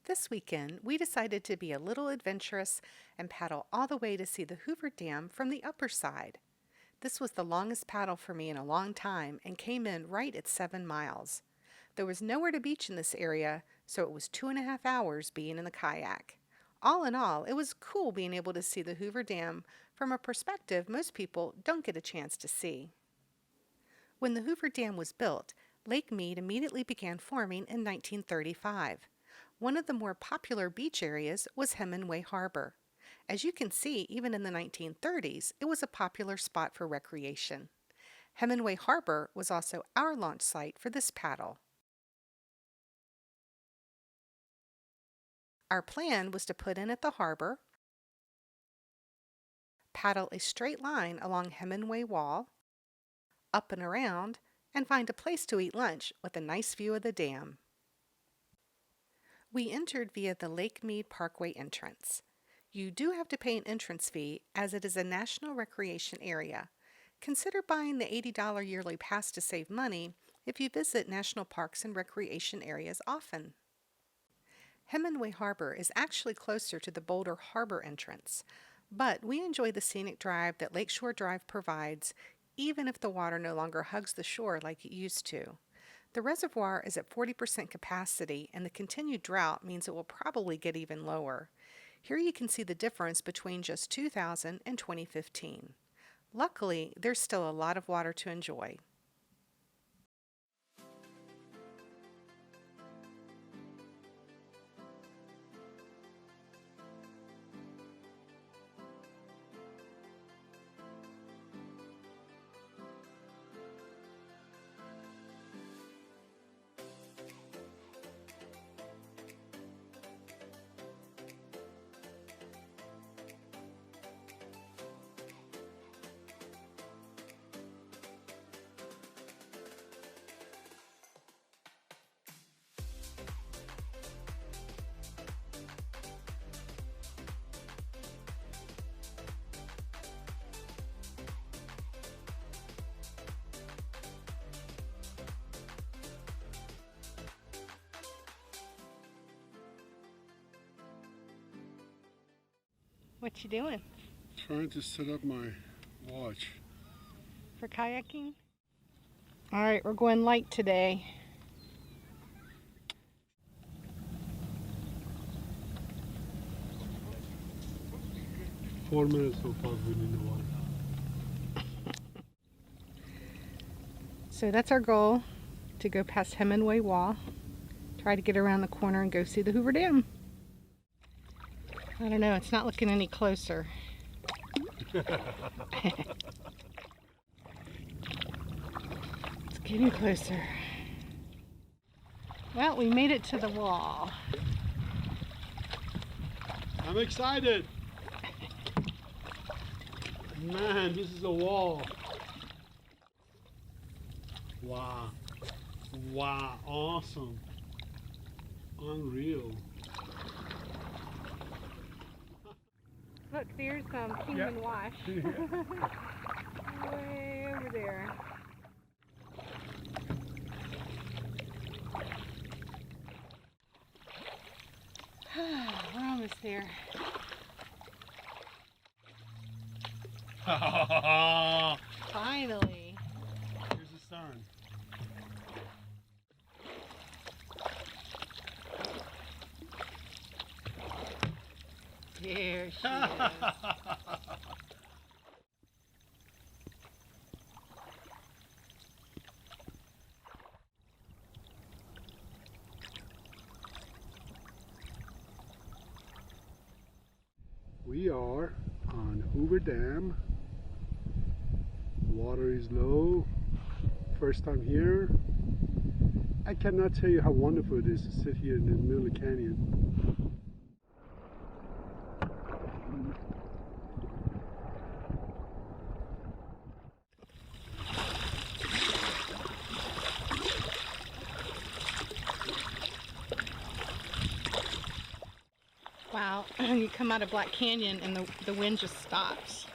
This weekend, we decided to be a little adventurous and paddle all the way to see the Hoover Dam from the upper side. This was the longest paddle for me in a long time and came in right at 7 miles. There was nowhere to beach in this area, so it was 2.5 hours being in the kayak. All in all, it was cool being able to see the Hoover Dam from a perspective most people don't get a chance to see. When the Hoover Dam was built, Lake Mead immediately began forming in 1935. One of the more popular beach areas was Hemenway Harbor. As you can see, even in the 1930s, it was a popular spot for recreation. Hemenway Harbor was also our launch site for this paddle. Our plan was to put in at the harbor, paddle a straight line along Hemenway Wall, up and around, and find a place to eat lunch with a nice view of the dam. We entered via the Lake Mead Parkway entrance. You do have to pay an entrance fee as it is a national recreation area. Consider buying the $80 yearly pass to save money if you visit national parks and recreation areas often. Hemenway Harbor is actually closer to the Boulder Harbor entrance, but we enjoy the scenic drive that Lakeshore Drive provides, even if the water no longer hugs the shore like it used to. The reservoir is at 40% capacity, and the continued drought means it will probably get even lower. Here you can see the difference between just 2000 and 2015. Luckily, there's still a lot of water to enjoy. What you doing? Trying to set up my watch. For kayaking? All right, we're going light today. Four minutes so far we need the water. So that's our goal, to go past Hemenway Wall, try to get around the corner and go see the Hoover Dam. I don't know, it's not looking any closer. It's getting closer. Well, we made it to the wall. I'm excited! Man, this is a wall. Wow. Wow, awesome. Unreal. Look, there's Kingman Wash. Way over there. We're almost there. Finally. Here's the sun. There she is. We are on Hoover Dam. Water is low. First time here. I cannot tell you how wonderful it is to sit here in the middle of the canyon. Wow, you come out of Black Canyon and the wind just stops.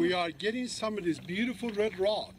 we are getting some of this beautiful red rock.